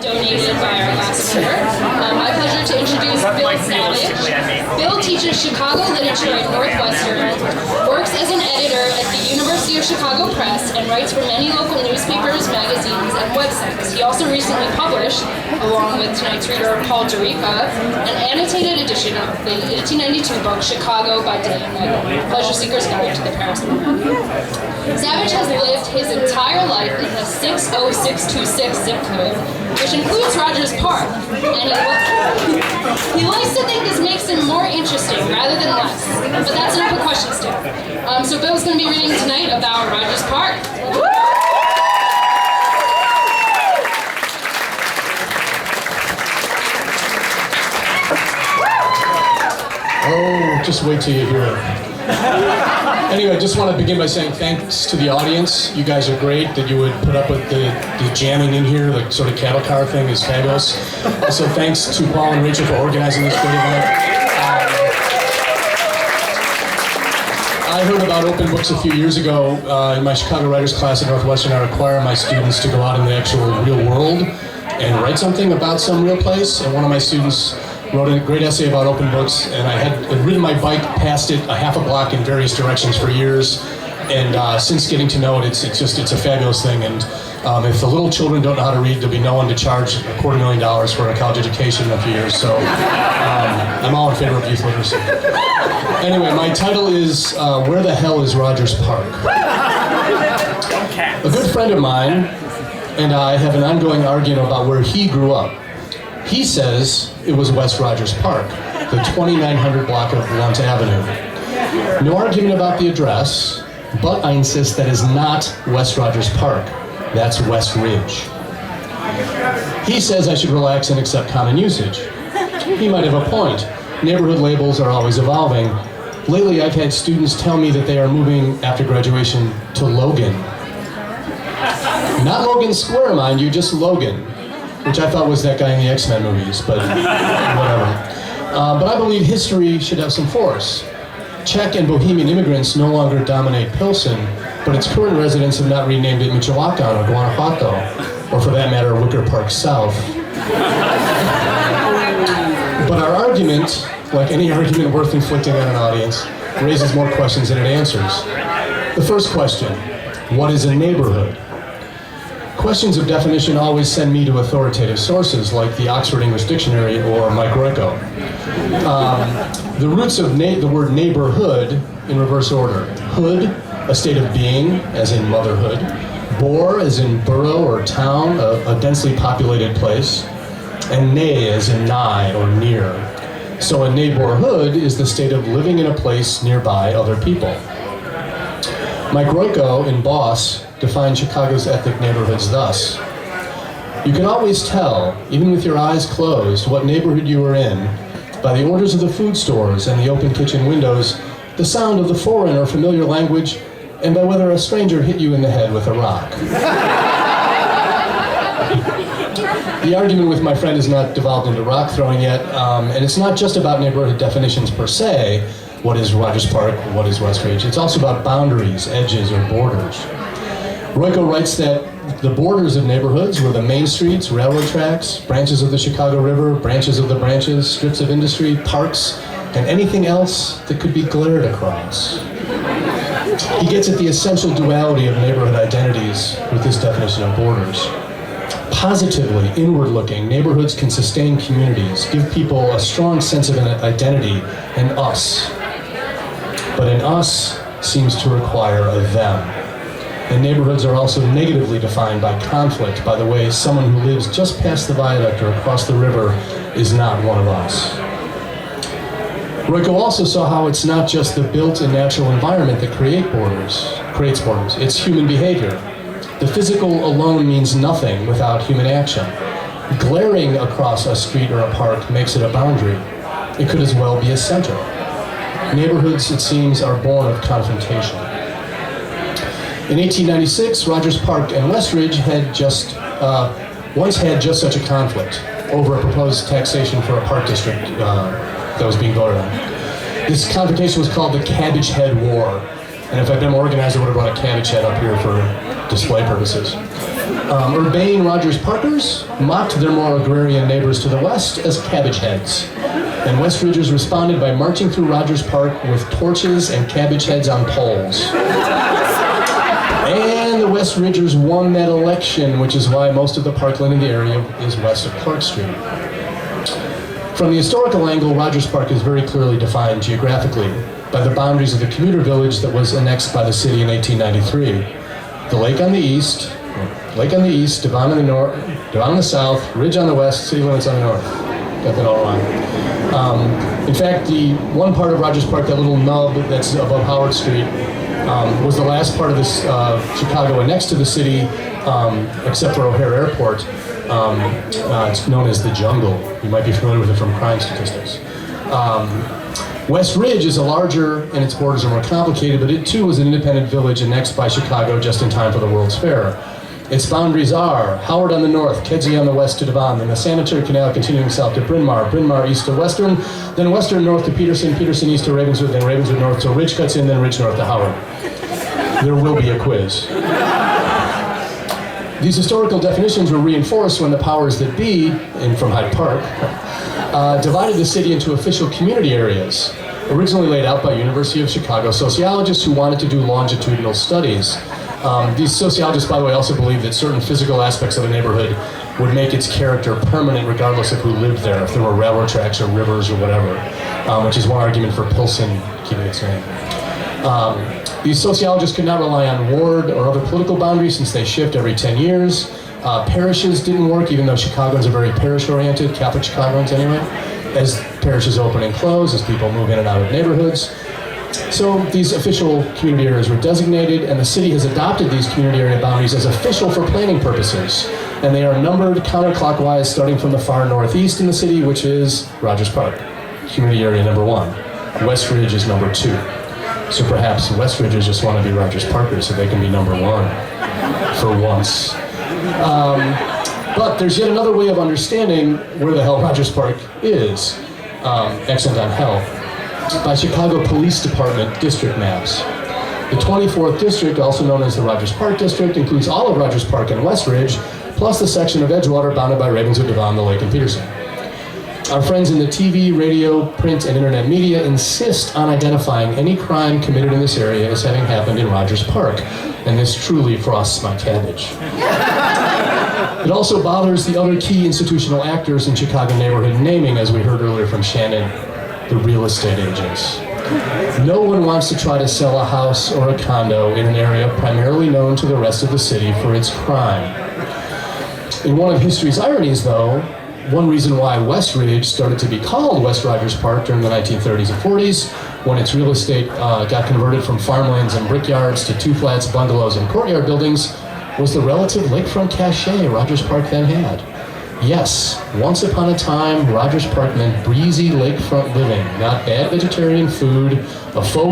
donated by our last member. My pleasure to introduce Bill Savage. Bill teaches Chicago literature at Northwestern, works as an editor at the University of Chicago Press, and writes for many local newspapers, magazines, and websites. He also recently published, along with tonight's reader Paul Derica, an annotated edition of the 1892 book Chicago by Day and Night, Pleasure Seeker's Guide to the Paris Moment. Savage has lived his entire life in the 60626 zip code, which includes Rogers Park, and he likes to think this makes him more interesting rather than less, but that's enough of questions too. So Bill's going to be reading tonight about Rogers Park. Oh, just wait till you hear it. Anyway, I just want to begin by saying thanks to the audience. You guys are great. That you would put up with the jamming in here, the sort of cattle car thing is fabulous. Also, thanks to Paul and Rachel for organizing this great event. I heard about open books a few years ago. In my Chicago Writers class at Northwestern, I require my students to go out in the actual real world and write something about some real place. And one of my students wrote a great essay about open books, and I had ridden my bike past it a half a block in various directions for years. And since getting to know it, it's a fabulous thing. And if the little children don't know how to read, there'll be no one to charge $250,000 for a college education in a few years. So I'm all in favor of youth literacy. Anyway, my title is Where the Hell is Rogers Park? A good friend of mine and I have an ongoing argument about where he grew up. He says it was West Rogers Park, the 2900 block of Blount Avenue. No argument about the address, but I insist that is not West Rogers Park. That's West Ridge. He says I should relax and accept common usage. He might have a point. Neighborhood labels are always evolving. Lately, I've had students tell me that they are moving after graduation to Logan. Not Logan Square, mind you, just Logan, which I thought was that guy in the X-Men movies, but whatever. But I believe history should have some force. Czech and Bohemian immigrants no longer dominate Pilsen, but its current residents have not renamed it Michoacan or Guanajuato, or for that matter, Wicker Park South. But our argument, like any argument worth inflicting on an audience, raises more questions than it answers. The first question, what is a neighborhood? Questions of definition always send me to authoritative sources like the Oxford English Dictionary or Mike Royko. The roots of the word neighborhood in reverse order. Hood, a state of being, as in motherhood. Bor, as in borough or town, a densely populated place. And nay, as in nigh or near. So a neighborhood is the state of living in a place nearby other people. Mike Royko in Boss defined Chicago's ethnic neighborhoods thus. You can always tell, even with your eyes closed, what neighborhood you are in by the orders of the food stores and the open kitchen windows, the sound of the foreign or familiar language, and by whether a stranger hit you in the head with a rock. The argument with my friend has not devolved into rock throwing yet, and it's not just about neighborhood definitions per se. What is Rogers Park? What is West Ridge? It's also about boundaries, edges, or borders. Royko writes that the borders of neighborhoods were the main streets, railroad tracks, branches of the Chicago River, branches of the branches, strips of industry, parks, and anything else that could be glared across. He gets at the essential duality of neighborhood identities with this definition of borders. Positively, inward-looking, neighborhoods can sustain communities, give people a strong sense of an identity, and us. But an us seems to require a them. And neighborhoods are also negatively defined by conflict, by the way someone who lives just past the viaduct or across the river is not one of us. Royko also saw how it's not just the built and natural environment that creates borders. It's human behavior. The physical alone means nothing without human action. Glaring across a street or a park makes it a boundary. It could as well be a center. Neighborhoods, it seems, are born of confrontation. In 1896, Rogers Park and West Ridge had once had just such a conflict over a proposed taxation for a park district that was being voted on. This confrontation was called the Cabbage Head War. And if I'd been more organized, I would have brought a cabbage head up here for display purposes. Urbane Rogers Parkers mocked their more agrarian neighbors to the west as cabbage heads. And West Ridgers responded by marching through Rogers Park with torches and cabbage heads on poles. And the West Ridgers won that election, which is why most of the parkland in the area is west of Clark Street. From the historical angle, Rogers Park is very clearly defined geographically by the boundaries of the commuter village that was annexed by the city in 1893. The lake on the east, Devon on the north, Devon on the south, Ridge on the west, city limits on the north. Got that all wrong. In fact, the one part of Rogers Park, that little nub that's above Howard Street, was the last part of this Chicago annexed to the city, except for O'Hare Airport. It's known as the Jungle. You might be familiar with it from crime statistics. West Ridge is larger and its borders are more complicated, but it too was an independent village annexed by Chicago just in time for the World's Fair. Its boundaries are Howard on the north, Kedzie on the west to Devon, then the Sanitary Canal continuing south to Bryn Mawr, Bryn Mawr east to Western, then Western north to Peterson, Peterson east to Ravenswood, then Ravenswood north to Ridge cuts in, then Ridge north to Howard. There will be a quiz. These historical definitions were reinforced when the powers that be, and from Hyde Park, divided the city into official community areas, originally laid out by University of Chicago sociologists who wanted to do longitudinal studies. These sociologists, by the way, also believed that certain physical aspects of a neighborhood would make its character permanent regardless of who lived there, if there were railroad tracks or rivers or whatever, which is one argument for Pilsen keeping its name. These sociologists could not rely on ward or other political boundaries since they shift every 10 years. Parishes didn't work, even though Chicagoans are very parish-oriented, Catholic Chicagoans anyway, as parishes open and close, as people move in and out of neighborhoods. So these official community areas were designated, and the city has adopted these community area boundaries as official for planning purposes. And they are numbered counterclockwise, starting from the far northeast in the city, which is Rogers Park, community area number 1. West Ridge is number 2. So perhaps West Ridgers just want to be Rogers Parkers so they can be number 1 for once. But there's yet another way of understanding where the hell Rogers Park is, accent on hell, by Chicago Police Department district maps. The 24th District, also known as the Rogers Park District, includes all of Rogers Park and West Ridge, plus the section of Edgewater bounded by Ravenswood, Devon, the Lake, and Peterson. Our friends in the TV, radio, print, and internet media insist on identifying any crime committed in this area as having happened in Rogers Park, and this truly frosts my cabbage. It also bothers the other key institutional actors in Chicago neighborhood naming, as we heard earlier from Shannon, the real estate agents. No one wants to try to sell a house or a condo in an area primarily known to the rest of the city for its crime. In one of history's ironies, though, one reason why West Ridge started to be called West Rogers Park during the 1930s and 40s, when its real estate got converted from farmlands and brickyards to two-flats, bungalows, and courtyard buildings, was the relative lakefront cachet Rogers Park then had. Yes, once upon a time, Rogers Park meant breezy lakefront living, not bad vegetarian food, a faux